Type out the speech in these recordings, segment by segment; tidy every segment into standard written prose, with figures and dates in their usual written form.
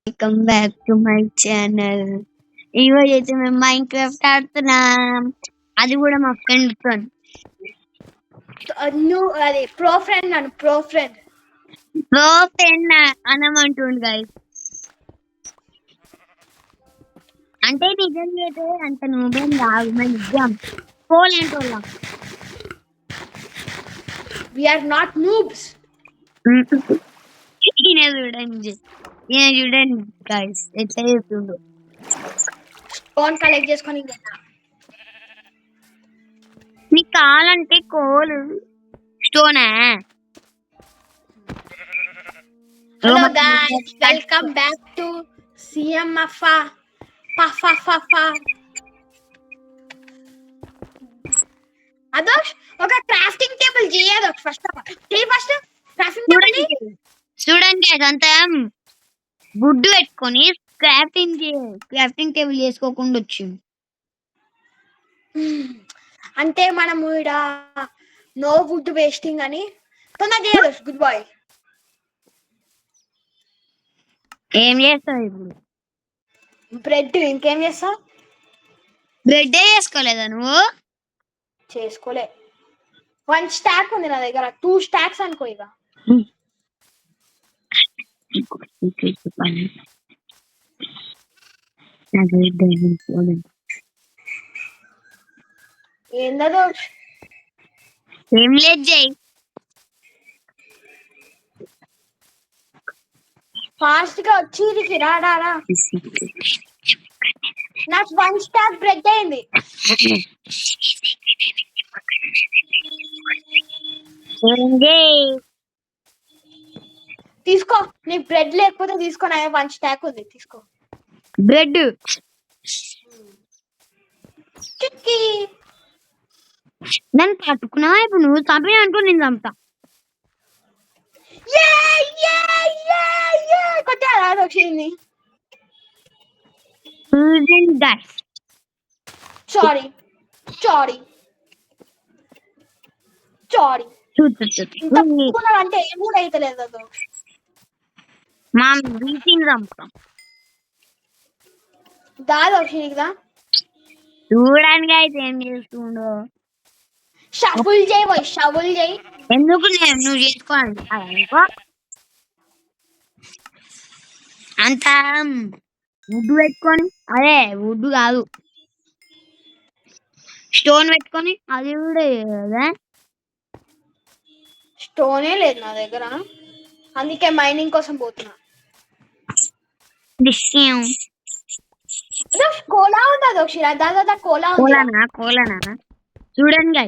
Welcome back to my channel. ఈరోజు అయితే మేము మైండ్ క్రాఫ్ట్ ఆడుతున్నాం, అది కూడా మా ఫ్రెండ్ తో. అది ప్రో ఫ్రెండ్ ప్రో ఫ్రెండ్ అనమంటుండు గైస్. అంటే నిజంగా అయితే అంత నువ్వేం రాదు, మన నిజం పోలేంటి వాళ్ళం. We are not noobs. చూడండి గైస్ ఎట్లా చెప్తుండు. స్టోన్ కలెక్ట్ చేసుకొని నీకు కావాలంటే కోల్ స్టోనా. Hello guys, welcome back to CMF Adhoksh ఒక క్రాఫ్టింగ్ టేబుల్ చేయదు. ఫస్ట్ క్రాఫ్టింగ్ టేబుల్ చూడండి అదంతా గుడ్డు పెట్టుకొని క్రాఫ్టింగ్ టేబుల్ చేసుకోకుండా వచ్చింది. అంటే మనము ఇక్కడ నో వుడ్ వేస్టింగ్ అని తొందర చేయదు. Good boy. ఏం చేస్తావు ఇప్పుడు? బ్రెడ్. ఇంకేం చేస్తావు? బ్రెడ్ చేసుకోలేదా నువ్వు? చేసుకోలే. 1 స్టాక్ ఉంది నా దగ్గర, 2 స్టాక్స్ అనుకో. ఇక ఏందో ఏం లేదు జై, ఫాస్ట్ గా వచ్చి రాడా. నాకు 1 స్టాక్ బ్రెడ్ అయింది. తీసుకో, నీ బ్రెడ్ లేకపోతే తీసుకో. నా 1 స్టాక్ ఉంది, తీసుకో బ్రెడ్. నన్ను పట్టుకున్నావా ఇప్పుడు? నువ్వు చంపి అనుకో, నేను చంపుతా. సారీ అంటే ఏం కూడా అయితే లేదు. మా బీచింగ్ చంపుతాం దాదా. చూడడానికి అయితే ఏం చేస్తుండో. షఫుల్ చేయి. ఎందుకు నువ్వు చేసుకోవాలి అంత వుడ్ పెట్టుకొని? అదే వుడ్ కాదు, స్టోన్ పెట్టుకొని. అది కూడా కదా, స్టోనే లేదు నా దగ్గర, అందుకే మైనింగ్ కోసం పోతున్నా. కోలా ఉందా? కోలానా? చూడండి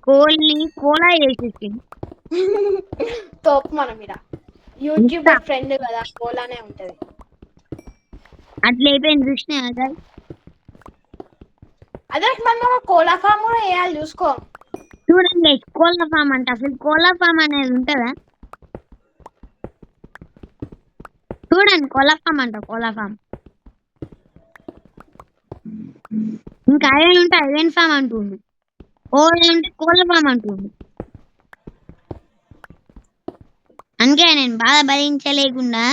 కోల్ని కోలా చేసేసి తోపు. మనం ఇక్కడ యూట్యూబర్ ఫ్రెండ్ కదా, కోలానే ఉంటది. అట్లా అయిపోయింది చూసినా కదా. అదే మనం కోలా ఫామ్ కూడా వేయాలి, చూసుకో. చూడండి కోళ్ళ ఫామ్ అంటే అసలు కోళ్ళ ఫామ్ అనేది ఉంటుందా? చూడండి కోళ్ళ ఫామ్ అంట, కోళ్ళ ఫామ్. ఇంకా ఐరన్ ఉంటే ఐరన్ ఫామ్ అంటుంది, కోళ్ళ ఉంటే కోళ్ళ ఫామ్ అంటుంది. అందుకే నేను బాధ భరించలేకుండా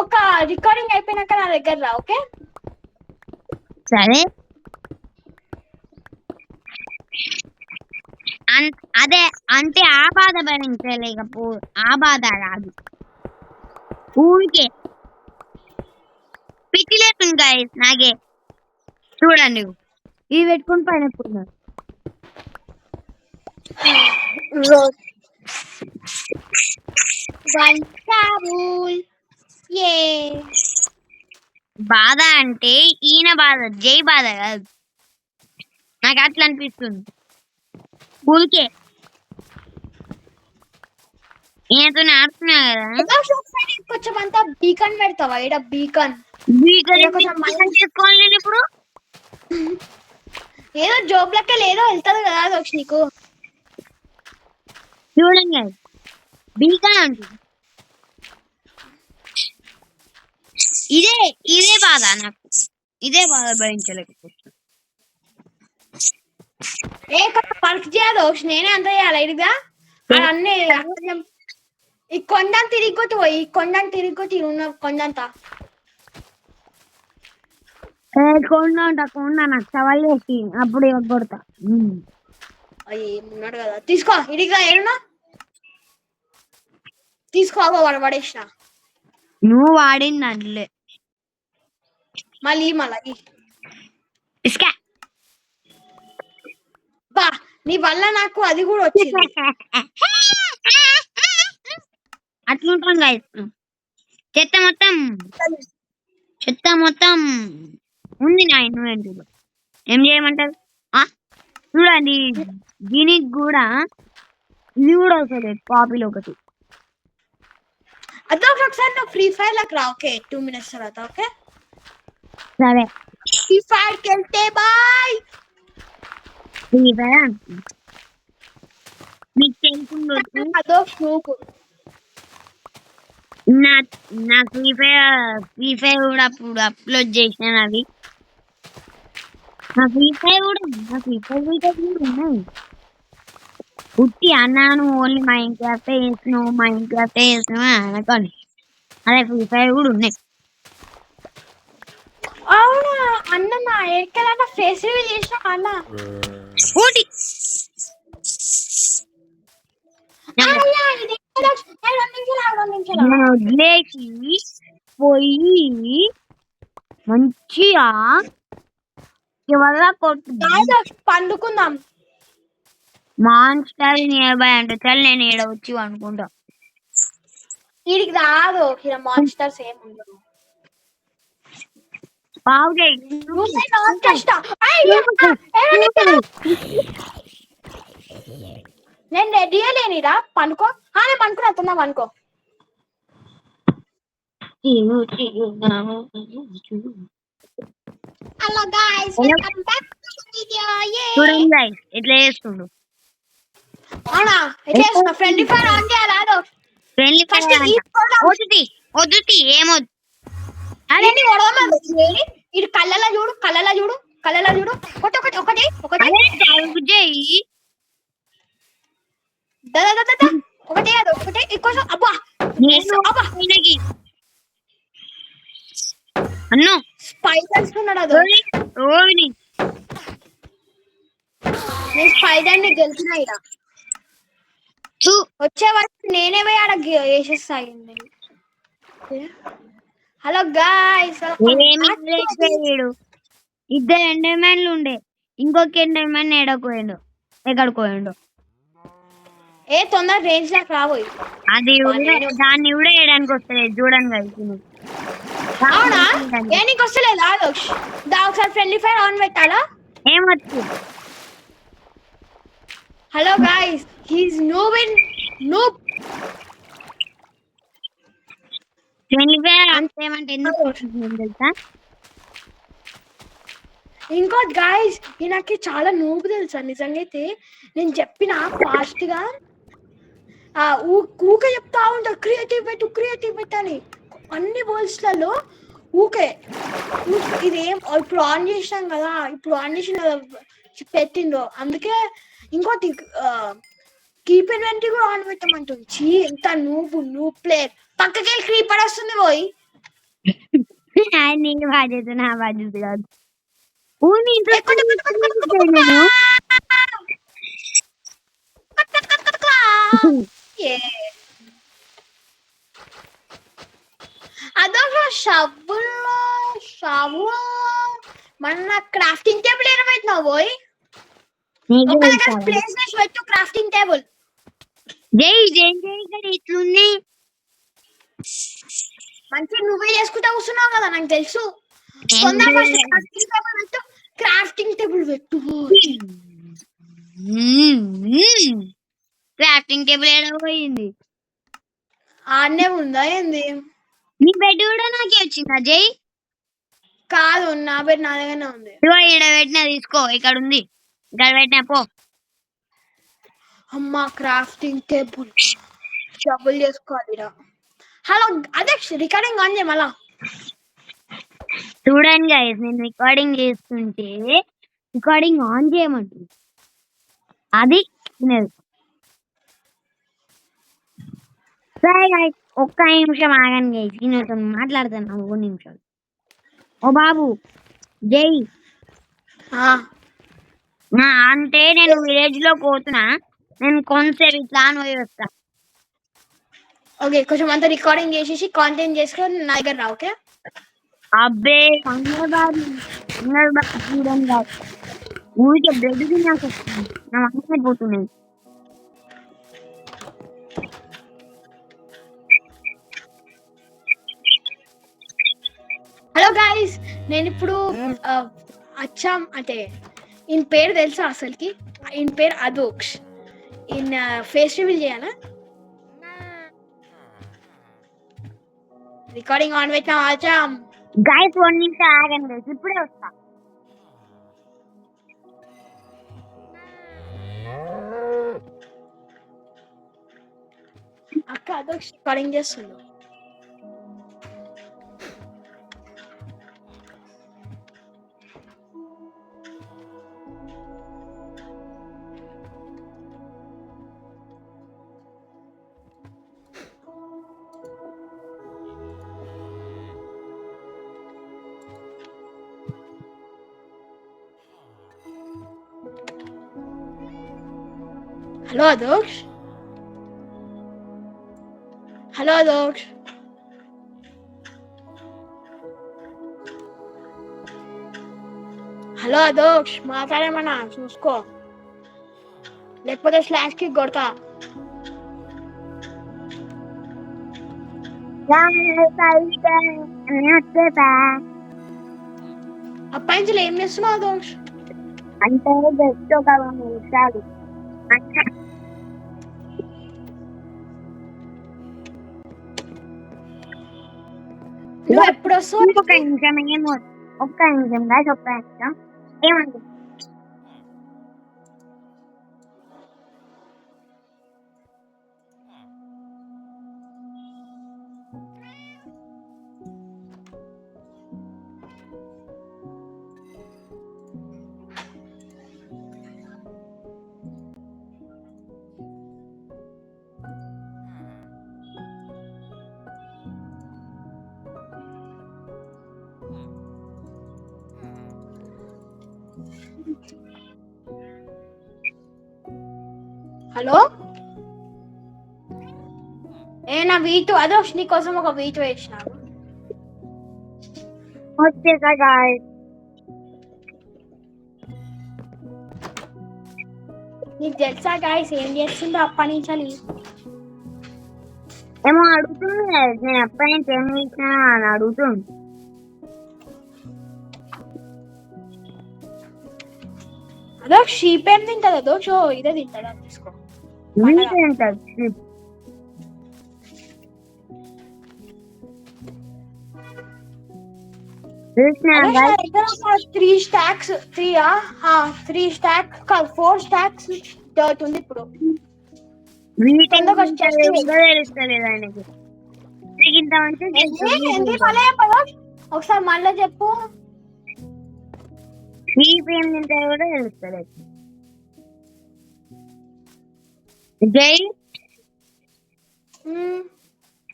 ఒక రికార్డింగ్ అయిపోయినాక నా దగ్గర రా. ఓకే సరే. అదే అంటే ఆ బాధ భరించలేకపో, ఆ బాధ కాదు, ఊరికే పిచ్చిలేస్తుంది గైస్ నాకే. చూడండి ఇవి పెట్టుకుని పైన ఎప్పుడున్నారు. బాధ అంటే ఈయన బాధ, జై బాధ కాదు. నాకు అట్లా అనిపిస్తుంది ఊరికే. ఈయనతో ఆడుతున్నా కదా. కొంచెం అంతా బీకన్ పెడతావా? ఇక్కడ బీకన్ చేసుకోవాలి. నేను ఇప్పుడు ఏదో జాబ్ లెక్క లేదో వెళ్తాది కదా దోష్ నీకు. చూడండి బీకన్ అంటుంది. ఇదే బాధ నాకు, ఇదే బాధ భరించలేకపోతున్నా. వర్క్ చేయదు, నేనే అంత చేయాలి. ఇదిగా అన్ని ఈ కొండని తిరిగిపోతే పోయి ఈ కొండని తిరిగిపోతే ఉన్న కొండంతా కొండ నాకు సవాల్ చేసి అప్పుడు కొడతా అయ్యి ఉన్నాడు కదా తీసుకో ఇడిగా ఏడున్నా తీసుకో వాడు పడేసిన నువ్వు వాడింది అందులో మళ్ళీ ఇసుక బా నీ వల్ల నాకు అది కూడా వచ్చింది అట్లుంటాం guys. చెత్త మొత్తం ఉంది నా ఇన్వెంటరీలో. ఏం చేయమంటారు చూడండి దీనికి కూడా ఇది కూడా వస్తుంది కాపీలో ఒకటి. అదో ఒకసారి నువ్వు ఫ్రీ ఫైర్ లకు రా ఓకే 2 minutes తర్వాత ఓకే సరే ఫ్రీ ఫైర్ కి వెళ్తే బాయ్ ఫ్రీ ఫైర్ మీకు తెలుసుండొచ్చు అదో స్నూకు నా ఫ్రీ ఫైర్ కూడా అప్పుడు అప్లోడ్ చేసాను అవి. నా ఫ్రీ ఫైర్ వీడియోస్ కూడా ఉన్నాయి. ఉట్టి అన్నాను ఓన్లీ మైండ్ క్రాఫ్టే వేసినావు అనుకోండి. అదే ఫ్రీ ఫైర్ కూడా ఉన్నాయి. అవునా అన్న నా ఎక్కడన్నా ఫేస్ రివీల్ చేసిన అన్న ఊటి వదిలేసి పోయి మంచిగా ఎవరా కొట్టు పండుకుందాం మాన్స్టర్ నియర్ బై అంటే చల్ నేను ఈడ వచ్చి అనుకుంటా. వీడికి రాదు ఇక్కడ మాన్స్టర్స్ ఏం ఉండవు బాగు చేయి నేను రెడీ లేనిరా పనుకో నేను పనుకుని వస్తున్నాం అనుకో hello guys welcome back to video చూడండి గైస్ ఎట్లా చేస్తుండు. అవునా ఎట్లా చేస్తున్నా ఫ్రెండ్లీ ఫైర్ ఆన్ చేయాలి ఫ్రెండ్లీ ఫస్ట్ వద్దుతి ఏమొద్దు. అదే నీ వడమ ఇడు కళ్ళలా చూడు ఒకటి ఒకటి ఒకటి ఎక్కువ అబ్బా అన్ను స్పైడర్స్ ఉన్నాడు అదో నేను స్పైడర్ ని గెలిచిన ఇడ వచ్చే వరకు నేనే పోయి ఆడ వేసేస్తాయింది. హలో గాయ్స్ ఇద్దరు ఎండర్మ్యాన్లు ఉండే ఇంకొక ఎండర్మ్యాన్ ఎక్కడికి పోయిండు ఏ తొందర రేంజ్ లాక్ రాబోయి అది దాన్ని కూడా వేయడానికి వస్తలేదు చూడండి కలిసి. అవునా ఏ నీకు వస్తలేదు ఆలోష్ దా ఒకసారి ఫ్రెండ్లీ ఫైర్ ఆన్ పెట్టాలా ఏమొచ్చు. Hello guys he's noob friendly fire అంతేమంటే ఎందుకు తెలుసా. ఇంకోటి గాయ్స్ నాకు చాలా నూబు తెలుసా నిజంగా అయితే నేను చెప్పిన ఫాస్ట్ గా ఊకే చెప్తా ఉంటా క్రియేటివ్ పెట్టు అని అన్ని బోల్స్లలో ఊకే ఇదేం ఇప్పుడు ఆన్ చేసినాం కదా పెట్టిందో అందుకే ఇంకోటి కీప్ ఇన్వెంటరీ కూడా ఆన్ పెట్టమంటుంది. చీ ఎంత నూబ్ ప్లేయర్ పక్కకెళ్ళి క్రీపర్ వస్తుంది పోయి నీకు బాధ్యత నా బాధ్యత కాదు. అదొక షాబులో మన క్రాఫ్టింగ్ టేబుల్ ఏమైతున్నావు పోయి ప్లేస్ పెట్టు క్రాఫ్టింగ్ టేబుల్ ఇట్లుంది మంచిగా నువ్వే చేసుకుంటా కూర్చున్నావు కదా నాకు తెలుసు. క్రాఫ్టింగ్ టేబుల్ పెట్టు క్రాఫ్టింగ్ టేబుల్ ఏడపోయింది ఆడనే ఉందా ఏంది నీ బెడ్ కూడా నాకే వచ్చింది అజయ్ కాదు నా బెడ్ నా దగ్గరనే ఉంది. ఈడ పెట్టినా తీసుకో ఇక్కడ ఉంది ఇక్కడ పెట్టినా పో. అమ్మా క్రాఫ్టింగ్ టేబుల్ డబుల్ చేసుకోవాలి. హలో అదే రికార్డింగ్ ఆన్ చేయ మళ్ళా చూడండి గైస్ నేను రికార్డింగ్ చేస్తుంటే రికార్డింగ్ ఆన్ చేయమంటుంది అది సరే guys, ఒక్క నిమిషం ఆగండి గైస్, ఈయనతో మాట్లాడతాను ఒక నిమిషం. ఓ బాబు జై, అంటే నేను విలేజ్ లో పోతున్నా, నేను కొంచెం ఇట్లా అని పోయి వస్తా. ఓకే, కొంచెం అంతా రికార్డింగ్ చేసేసి కాంటెంట్ చేసుకొని నా దగ్గర రా. ఓకే అబ్బే కంగారు చూడండి guys. ఊరికే బ్రెడ్ తిన్నాక వస్తుంది, నా మనసు పోతున్నాయి. హలో గాయస్, నేను ఇప్పుడు అచ్చాం అంటే ఈయన పేరు తెలుసా అసలుకి? ఈయన పేరు అదోక్ష్. ఈయన ఫేస్ రివీల్ చేయాలా? రికార్డింగ్ ఆన్ పెట్టినా అచ్చాం. గైస్ 1 నిమిషం ఆగండి guys, ఇప్పుడే వస్తా. అక్క అదోక్ష్ రికార్డింగ్ చేస్తుండు. Hello Adhoksh, hello Adhoksh. Hello Adhoksh, మాట్లాడేమన్నా చూసుకో, లేకపోతే స్లాష్ కి కొడతా. అప్పటి నుంచి ఏం చేస్తున్నావు అదోక్ష్? అంటే జస్ట్ ఒక 2 నిమిషాలు. నువ్వు ఎప్పుడు వస్తావు? ఒక్క నిమిషం ఏమో, ఒక్క నిమిషం guys, ఒక్క నిమిషం. ఏమండి హలో నా వీటు అదోక్ష్, నీ కోసం ఒక వీటు వేసిన. వచ్చేసా guys. నీకు తెలుసా గాయస్ ఏం చేస్తుందో అప్పటి నుంచి? ఏమో అడుగుతుంది guys, నేను ఎప్పటి నుంచి ఏం చేసినా అని అడుగుతుంది. అదోక్ష్ షీప్ ఏం తింటది అదోక్ష్? ఇదే తింటాడా? తీసుకో. త్రీ స్టాక్స్ 3 స్టాక్ కాదు 4 స్టాక్స్ డర్ట్ ఉంది ఇప్పుడు. ఒకసారి మళ్ళీ చెప్పు. కూడా తెలుస్తలేదు. జై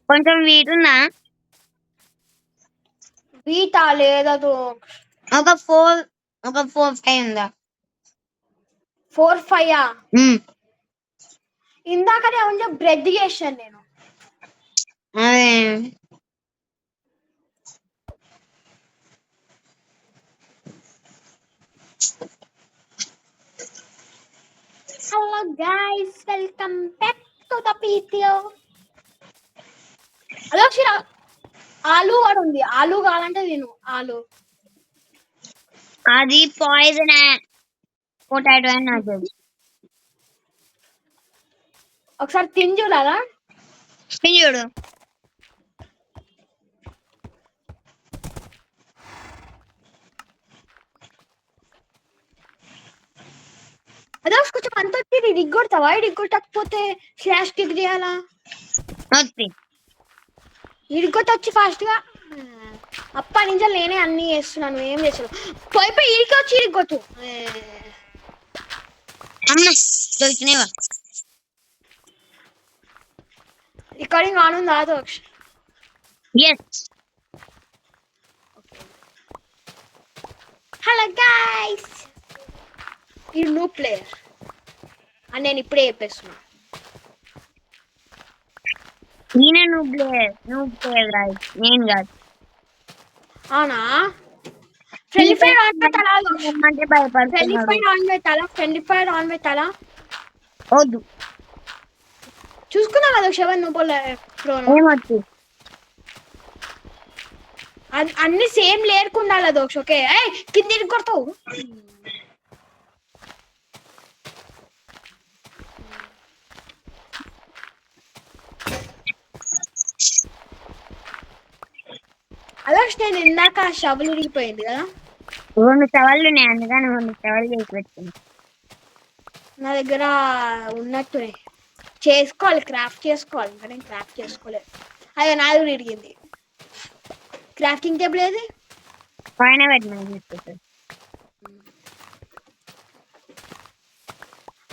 కొంచెం వీటున్నా, వీటా లేదదు. ఒక 4-5 ఉందా? 4-5 ఇందాకనే ఉండే బ్రెడ్ చేశాను నేను. Hello guys, welcome back to the video. అదొక ఆలు కూడా ఉంది, ఆలు కావాలంటే తిను. ఆలు అది పాయిజన్, పొటాటో అని నాకు తెలుసు. ఒకసారి తిని చూడాలా? తిని చూడు. అదే కొంచెం అంత వచ్చి రిగ్గొడతావా? రిగ్గొట్టకపోతే స్లాష్ కిక్ చేయాలా? ఇరిగొట్ట వచ్చి ఫాస్ట్ గా. అప్పటి నుంచి నేనే అన్ని చేస్తున్నాను, ఏం చేస్తున్నాను. పోయి ఇరికి వచ్చి ఇరిగొట్టు. రికార్డింగ్ ఆన్ ఉందా దోక్ష్? ఎస్. హలో గైస్, ఈ న్యూ ప్లేయర్ అని నేను ఇప్పుడే చెప్పేస్తున్నా. ఈయన నువ్వు ప్లేయర్ రాదు, నేను కాదు. అవునా? ఫ్రెండ్లీ ఫైర్ ఆన్ పెట్టాలా? అంటే భయపడుతున్నాడు. ఫ్రెండ్లీ ఫైర్ ఆన్ పెట్టాలా? వద్దు. చూసుకున్నా కదా శవన్ నువ్వు ఏమొద్దు. అన్ని సేమ్ లేరుకుండాలి దోక్ష. ఓకే కింద కొడతావు. అదోక్ష నేను ఇందాక షవల్ ఇరిగిపోయింది కదా. 2 సవాళ్ళు ఉన్నాయి, అందుకని 2 సవాళ్ళు చేసి పెట్టింది. నా దగ్గర ఉన్నట్టు చేసుకోవాలి, క్రాఫ్ట్ చేసుకోవాలి. ఇంకా నేను క్రాఫ్ట్ చేసుకోలేదు. అయ్యో నాది కూడా ఇరిగింది. క్రాఫ్టింగ్ టేబుల్ ఏది? పైన పెట్టిన.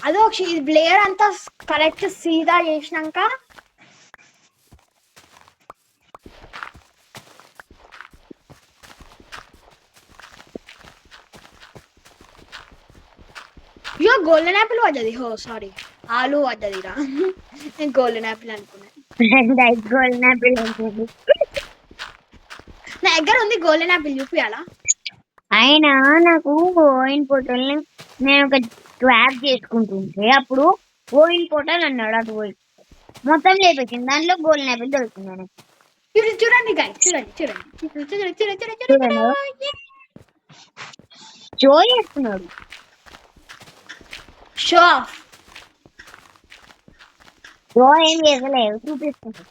అదో ఈ బ్లేయర్ అంతా కరెక్ట్ సీదా చేసినాక అయ్యో గోల్డెన్ యాపిల్ పడ్డది. హో సారీ, ఆలు పడ్డదిరా. నేను గోల్డెన్ యాపిల్ అనుకున్నాను. గోల్డెన్ యాపిల్ నా దగ్గర ఉంది గోల్డెన్ యాపిల్, చూపియాలా? అయినా నాకు ఓయిన్ పోర్టల్ని నేను ఒక ట్రాప్ చేసుకుంటుంటే అప్పుడు ఓయిన్ పోర్టల్ అన్నాడు. అది పోయి మొత్తం లేపేసింది, దాంట్లో గోల్డెన్ యాపిల్ దొరుకుతుంది నాకు. చూడండి గాయ్, చూడండి. షో చేస్తున్నాడు. Show off. షో ఏం చేసలేదు, చూపిస్తున్నాడు.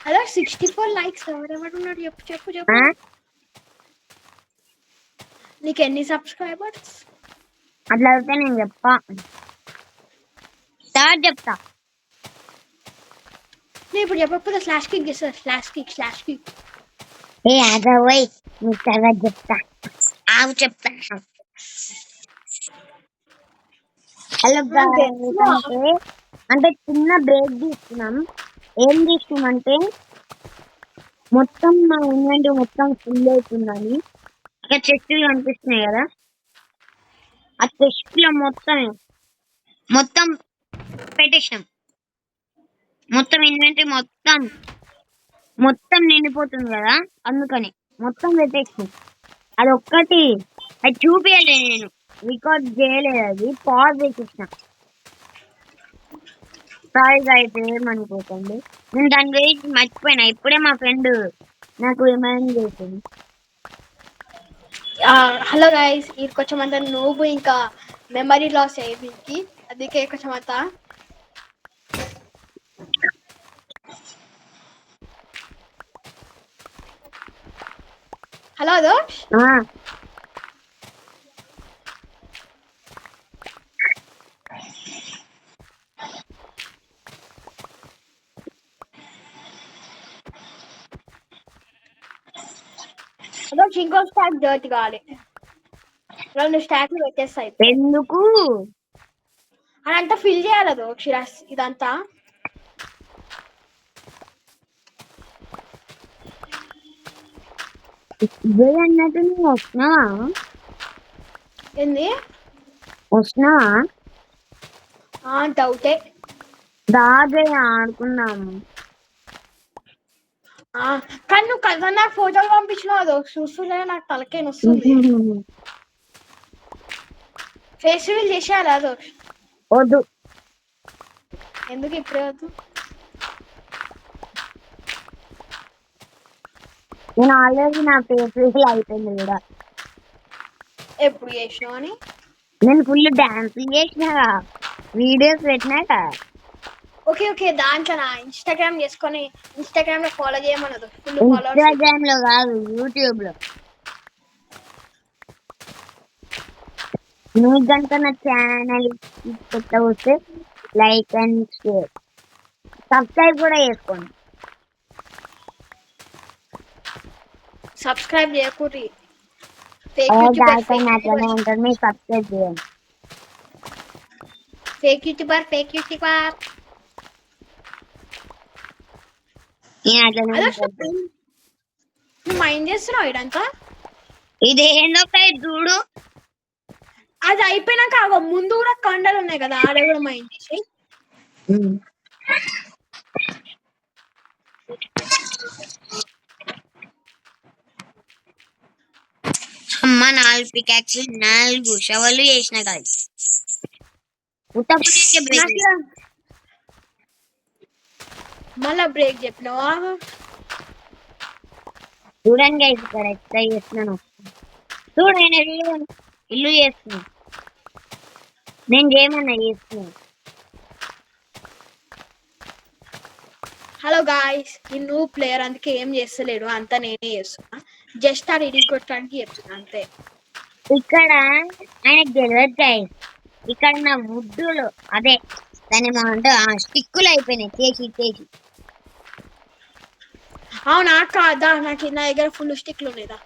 అలా 64 లైక్స్. ఎవరెవరున్నాడు చెప్పు. నీకు ఎన్ని సబ్స్క్రైబర్స్? అట్లా అయితే నేను చెప్తా. నేను ఇప్పుడు చెప్పకపోతే స్లాష్ కిక్ చేస్తా. Slash kick. ఏ అదవై నీ తర్వాత చెప్తా. చెప్తా. హలో అంటే చిన్న బ్రేక్ తీసుకున్నాం. ఏం తీసుకున్నామంటే మొత్తం మా ఇన్వెంటరీ మొత్తం ఫుల్ అవుతుందని ఇక్కడ చెట్లు కనిపిస్తున్నాయి కదా, ఆ చెట్లు మొత్తం పెట్టేసినాం. మొత్తం ఇన్వెంటరీ మొత్తం నిండిపోతుంది కదా, అందుకని మొత్తం పెట్టేసినాం. అది ఒక్కటి అది చూపించలే, నేను రికార్డ్ చేయలేదు, అది పాజ్ చేసేసిన. సారీ అయితే ఏమనుకోకండి, నేను దాని గురించి మర్చిపోయినా. ఇప్పుడే మా ఫ్రెండ్ నాకు రిమైండ్ చేసింది. హలో గైస్, ఇది కొంచెం అంతా నువ్వు ఇంకా మెమరీ లాస్ అయ్యింది, అందుకే కొంచెం అంతా. హలో దోష్, ఇంకో స్టాక్ డర్ట్ కావాలి. 2 స్టాక్లు పెట్టేస్తాయి. ఎందుకు అదంతా ఫిల్ చేయాలి దోక్ష, ఇదంతా. అన్నట్టు నువ్వు వస్తున్నావా? ఏంది వస్తున్నావా? డౌటే. దాదయ్య ఆడుకున్నాము. కానీ నువ్వు కదా నాకు ఫోటోలు పంపించినావు అదో చూస్తుంటే నాకు తలకే వస్తుంది. ఫేస్ రివీల్ చేసేయాలి అదో? వద్దు. ఎందుకు ఇప్పుడే వద్దు? నేను ఆల్రెడీ నా ఫేస్ రివీల్ అయిపోయింది కూడా. ఎప్పుడు చేసినావు అని? నేను ఫుల్ డాన్స్ చేసినా, వీడియోస్ పెట్టినాక. ఓకే దాంట్లో నా ఇన్స్టాగ్రామ్ చేసుకొని ఇన్స్టాగ్రామ్ లో ఫాలో చేయమన్నదు. ఇన్స్టాగ్రామ్ లో కాదు, యూట్యూబ్ లో. మీకు కనుక నా ఛానల్ కొత్త వస్తే లైక్ అండ్ షేర్, సబ్స్క్రైబ్ కూడా చేసుకోండి. సబ్స్క్రైబ్ చేయకూరి. అట్లనే ఉంటుంది, మీరు సబ్స్క్రైబ్ చేయండి. Fake YouTuber. నేను అట్లనే అదే ఉంటాను. నువ్వు మైండ్ చేస్తున్నావు ఇడంతా. ఇదేందో చూడు. అది అయిపోయినాక ముందు కూడా కండలు ఉన్నాయి కదా, ఆడ కూడా మైండ్ చేసి. అమ్మ 4 పికాక్స్ 4 షవలు చేసిన కాదు. మళ్ళా బ్రేక్ చెప్పినావా? చూడండి guys, ఇక్కడ ఎట్లా చేస్తున్నాను. చూడు నేను ఇల్లు చేస్తున్నాను. నేను చేయమన్నా చేస్తున్నాను. హలో గాయ్స్, ఈ న్యూ ప్లేయర్ అందుకే ఏం చేస్తలేడు, అంతా నేనే చేస్తున్నా. జస్ట్ ఆ రీడింగ్ కొట్టడానికి చెప్తున్నా అంతే. ఇక్కడ ఆయనకు తెలియదు గైస్. ఇక్కడ నా వుడ్డులు అదే దాని అంటే స్టిక్కులు అయిపోయినాయి చేసి. అవునా కాదా, నాకు నా దగ్గర ఫుల్ స్టిక్లు ఉన్నాయిదా.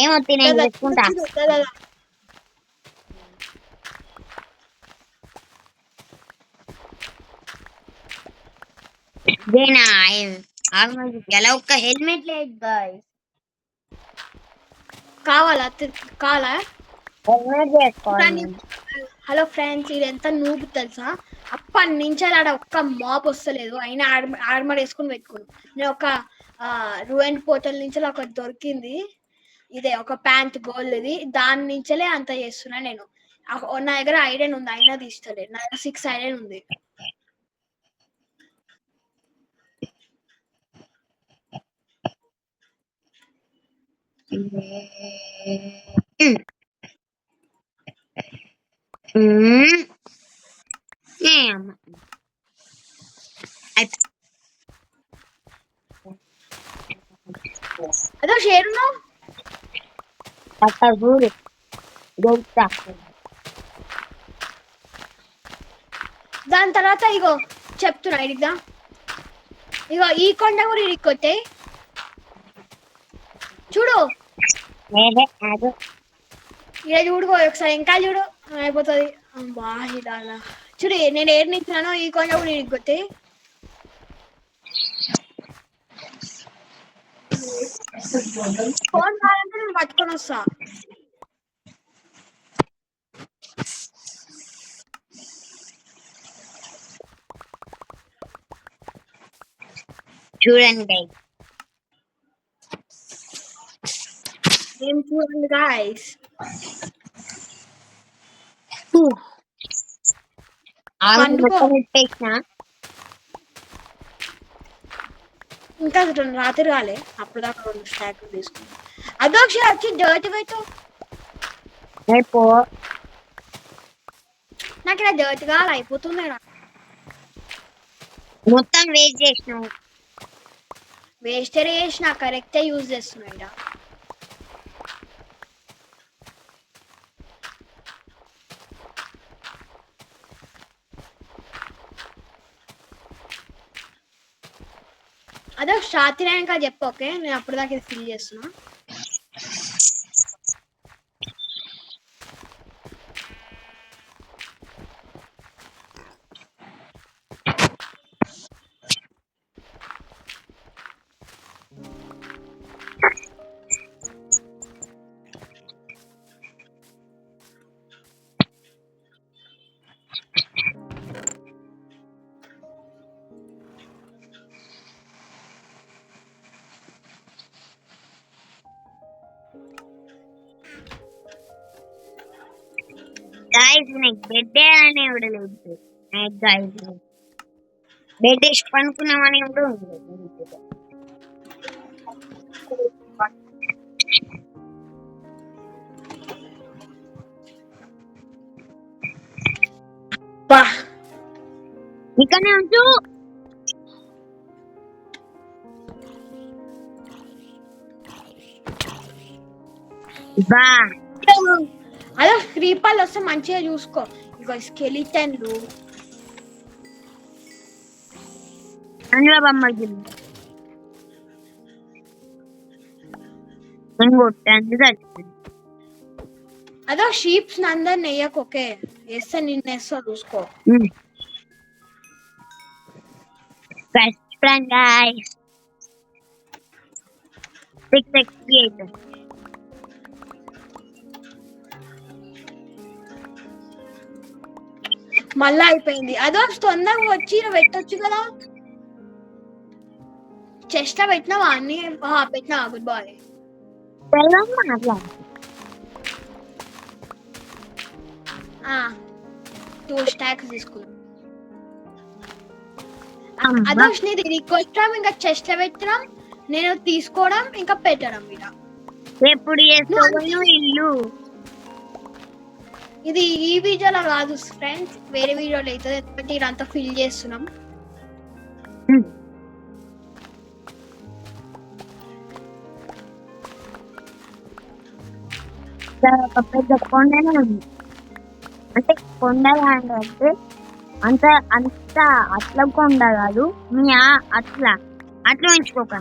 ఏమొత్తి నేను చేసుకుంటా. ఎలా ఒక్క హెల్మెట్ లేదు గాయ్స్. కావాలా హెల్మెట్ చేసుకోవాలి. హలో ఫ్రెండ్స్, ఇది ఎంత నూబ్ తెలుసా, అప్పటి నుంచి ఆడ ఒక్క మాప్ వస్తలేదు, అయినా ఆర్మర్ వేసుకుని పెట్టుకుని. నేను ఒక రూఎండ్ పోర్టల్ నుంచి ఒకటి దొరికింది, ఇదే ఒక ప్యాంట్ గోల్డ్ ఇది, దాని నుంచే అంత చేస్తున్నా నేను. నా దగ్గర ఐరన్ ఉంది, అయినా తీస్తలేదు. నా దగ్గర 6 ఐరన్ ఉంది. అదో షేరును చూడు దొరుకుతా. దాని తర్వాత ఇగో చెప్తున్నా ఇడిగా, ఇగో ఈ కొండ కూడా ఇడికొతే చూడు. ఇక చూడుకో ఒకసారి, ఇంకా చూడు అయిపోతుంది. బాగా చూడు, నేను ఏడు నించున్నానో ఈ కొండ కూడా ఇడికొతే. ఫోన్ కావాలంటే నేను పట్టుకొని వస్తా. చూడండి ఏం చూడండి గాయ్స్, ఇంకా రాత్రి రాలే, అప్పుడు దాకా 2 స్టాక్లు తీసుకున్నా. అదొకసారి వచ్చి డర్ట్ పెట్టు, నాకు ఇలా డర్ట్ గా అయిపోతుంది. మొత్తం వేస్ట్ చేసినావు. వేస్టర్ చేసిన కరెక్టే యూజ్ చేస్తున్నా. అదో రాత్రి అయినాక చెప్పు, ఓకే? నేను అప్పుడు దాకా ఇది ఫిల్ చేస్తున్నా. गाइस నాకు బెడ్ అనే ఉండలేదు. గాయ్స్ బెడ్ వేసి పనుకున్నామని కూడా ఉండలేదు. ఇక్కడనే ఉంచు. బా అదో క్రీపర్లు వస్తే మంచిగా చూసుకో. ఇగో స్కెలిటన్లు అందులో బొమ్మలు కొట్టండి. అదో షీప్స్ అందరు నెయ్యకు, ఓకే? వేస్తే నిన్నేస్తా చూసుకో. Best friend guys. 6 XP అయితే మళ్ళా అయిపోయింది. అదో తొందరగా వచ్చి పెట్టొచ్చు కదా. చెస్ట్ లో పెట్టినావా అన్ని? పెట్టినావా? Good boy. అట్లా 2 స్టాక్స్ తీసుకున్నా. అదోష్ నీది రిక్వెస్ట్ ఇంకా చెస్ట్ లో పెట్టడం, నేను తీసుకోవడం ఇంకా పెట్టడం. ఇక ఎప్పుడు చేస్తావు ఇల్లు? ఇది ఈ వీడియోలో కాదు ఫ్రెండ్స్, వేరే వీడియోలో అవుతుంది. ఎందుకంటే ఇదంతా ఫిల్ చేస్తున్నాం. ఒక పెద్ద కొండనే ఉంది. అంటే కొండ అంటే అంత అంత అట్లా కొండ కాదు. మీ అట్లా అట్లా ఉంచుకోక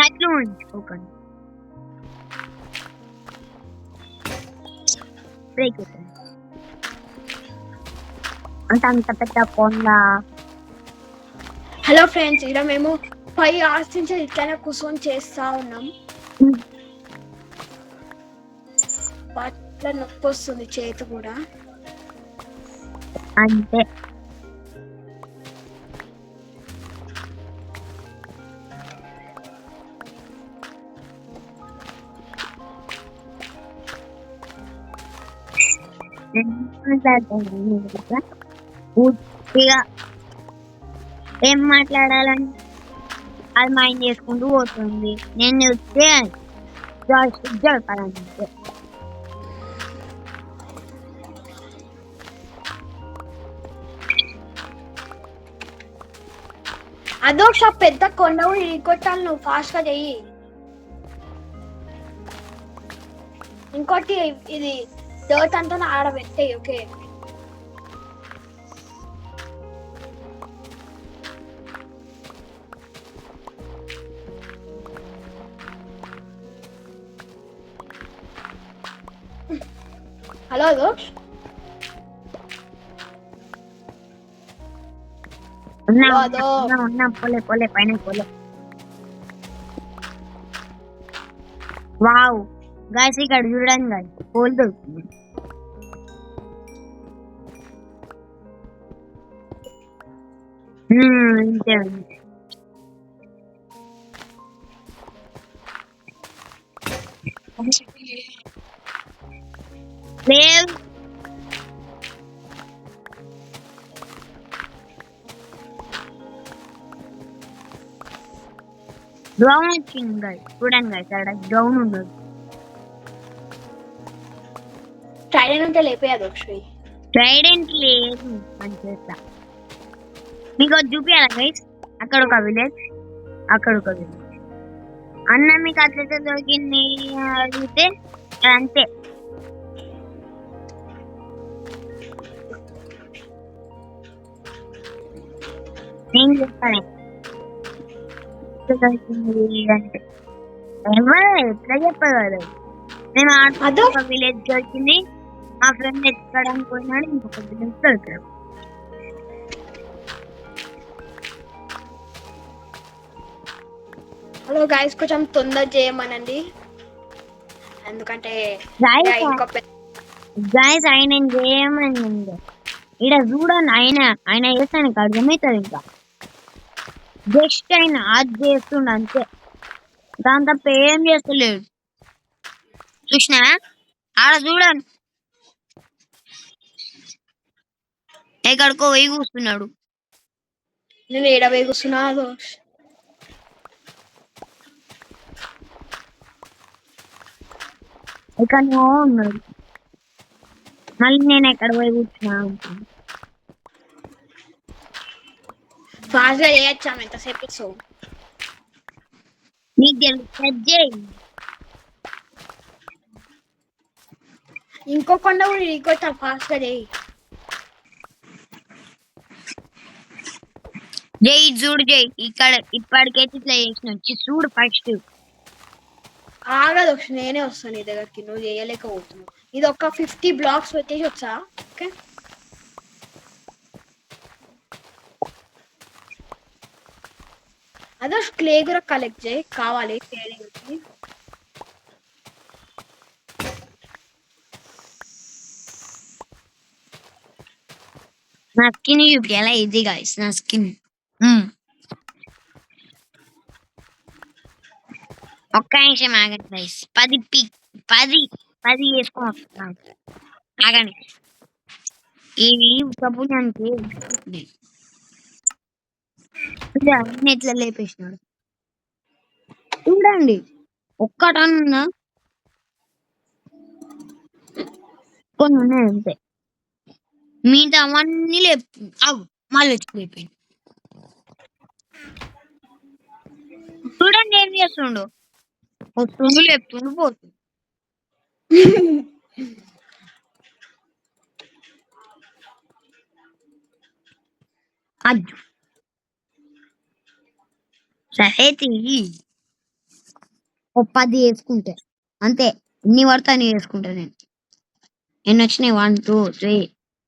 అట్లా ఉంచుకోకండి. అంటే అంత పెద్ద కొండ. హలో ఫ్రెండ్స్, ఇక్కడ మేము 5 hours నుంచి ఇట్లానే కూర్చొని చేస్తా ఉన్నాం. బట్ల నొప్పి వస్తుంది చేతి కూడా. అంతే పూర్తిగా ఏం మాట్లాడాలని అది మైండ్ చేసుకుంటూ పోతుంది. నేను చూస్తే జరపాలంటే అదొక పెద్ద కొండ కొట్టాలి. నువ్వు ఫాస్ట్ గా చెయ్యి. ఇంకోటి ఇది డర్ట్ అంతా ఆడబెట్టాయి. Okay, hello అదోష్. ఉన్నా పోలే పైన పోలే. వావ్ గాయస్, ఇక్కడ చూడండి గాయస్, పోల్ దొరుకుతుంది. అంతే లేవ్. గ్రౌండ్ వచ్చింది గాయస్, చూడండి గాయస్, అక్కడ గ్రౌండ్ ఉండదు. ట్రైడెంట్ ఉంటే లేపేయదు. ట్రైడెంట్ లేదు అని చేస్తా. మీకు చూపించాలా గైస్? అక్కడ ఒక విలేజ్, అక్కడ ఒక విలేజ్. అన్న మీకు అట్లయితే దొరికింది అడిగితే అంతే. నేను చెప్తాను అంటే ఎవరు ఎట్లా చెప్పగలరు. నేను ఒక విలేజ్ దొరికింది, మా ఫ్రెండ్ ఎక్కడానికి పోయినాడు, ఇంకొక విలేజ్ దొరికాడు. హలో గైస్, కొంచెం తొందర చేయమనండి, ఎందుకంటే గైస్ ఆయన చేయమని ఇక్కడ చూడండి. ఆయన చేస్తాను అర్థమవుతుంది. ఇంకా జస్ట్ ఆయన అది చేస్తుండ అంతే, దాని తప్ప ఏం చేస్తలేడు. చూసినా ఆడ చూడండి, ఎక్కడికో పోయి కూస్తున్నాడు. నేను ఏడ పోయి కూర్చున్నా? ఎక్కడో ఉన్నాడు. మళ్ళీ నేను ఎక్కడ పోయి కూర్చున్నా అనుకున్నా. ఫాస్ట్ గా చేయొచ్చాము, ఎంతసేపు సో నీకు తెలుసు. ఇంకో కొండ కూడా రీకొట్టా, ఫాస్ట్ గా చేయి. చూడు జై, ఇక్కడ ఇప్పటికైతే ఇట్లా చేసిన చూడు. ఫస్ట్ ఆగదు నేనే వస్తాను నీ దగ్గరికి, నువ్వు చేయలేకపోతున్నావు. ఇది ఒక 50 బ్లాక్స్ పెట్టేసి వచ్చా. ఓకే అదే క్లే కూడా కలెక్ట్ చేయి, కావాలి చేయడానికి. నా స్కిన్ చూపించాలా ఇది గైస్ నా స్కిన్. ఒక్క నిమిషం ఆగండి గైస్. 10 వేసుకొని వస్తున్నాను. ఆగండి. ఇవి కబుర్యానికి ఎట్లా లేపేసినాడు చూడండి. ఒక్కటన్నా కొన్ని ఉన్నాయి అంతే. మిగతా అవన్నీ లేపు మళ్ళీ వచ్చిపోయిపోయింది. చూడండి ఏం చేస్తుండు. వస్తుండు లేపుతుండు పోతుంది. అజ్జు సరే తిరిగి 10 వేసుకుంటే అంతే. ఎన్ని పడితే అన్ని వేసుకుంటా నేను. ఎన్ని వచ్చినాయి 1 2 3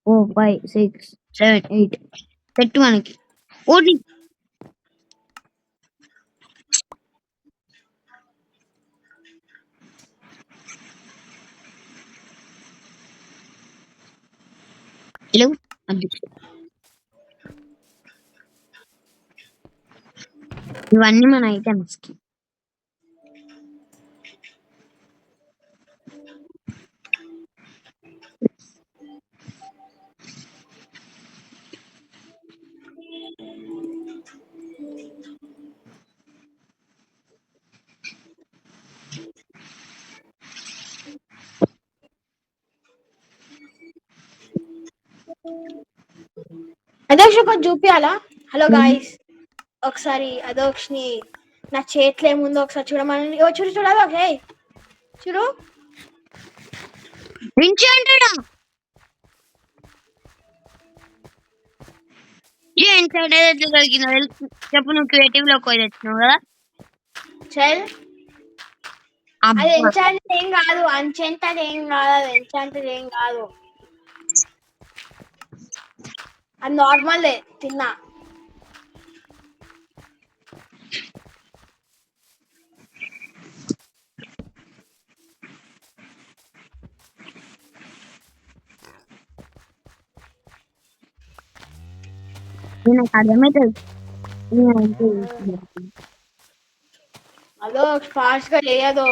4 5 6 7 8 పెట్టు మనకి ఓడి. హలో అది ఇవన్నీ మన ఐటమ్స్ కి. అదోక్ష కొంచెం చూపియాలా. హలో గాయస్, ఒకసారి అదోక్షని నా చేతిలో ఏముందో ఒకసారి చూడమని. చూడు చూడు అదోక్ష, చూడు వింటాడా చెప్పు. నువ్వు క్రియేటివ్ లో పోయి తెచ్చినావు కదా. చల్ అది ఎన్చాంటెడ్ ఏం కాదు, అన్చెంటెడ్ ఏం కాదు, అది ఎన్చాంటెడ్ ఏం కాదు, అది నార్మల్ తిన్నా. నాకు అర్థమవుతుంది. అదో ఫాస్ట్ గా చేయదో.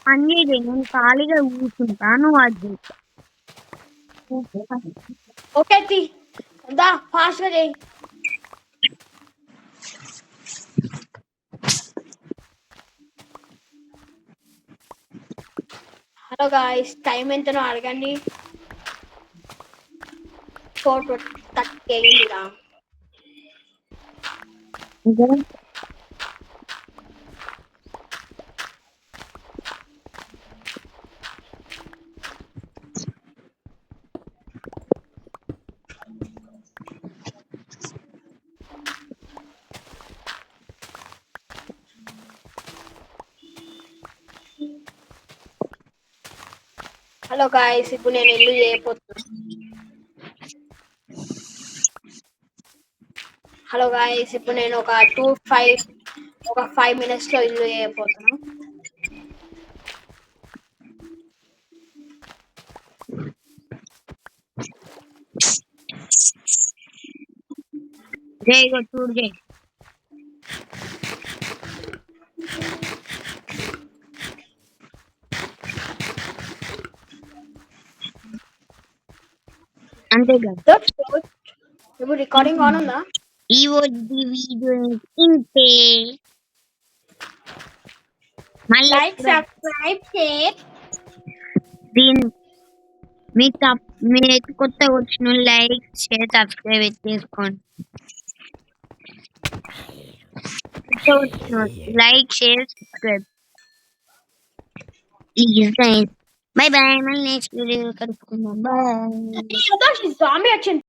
పని చేయలేదు, నేను ఖాళీగా కూర్చుంటాను. అది ఓకే దా ఫాస్ట్ గా చేయి. హలో గాయస్, టైం ఎంతనో అడగండి. 4:30 అయిందిరా. హలో గాయస్, ఇప్పుడు నేను ఇల్లు చేయబోతున్నా. హలో గాయస్, ఇప్పుడు నేను ఒక 5 minutes లో ఇల్లు చేయబోతున్నా. చూడు జై అంతే కదా. ఇప్పుడు రికార్డింగ్ ఆన్ ఉందా? ఈ వీడియో ఇంతే. Like subscribe share. దీని మీకు కొత్తగా వచ్చిన లైక్ షేర్ సబ్స్క్రైబ్ చేసుకోండి. Like share subscribe please guys. By by. మళ్ళీ నెక్స్ట్ వీడియో కలుసుకుందాం. బాయ్.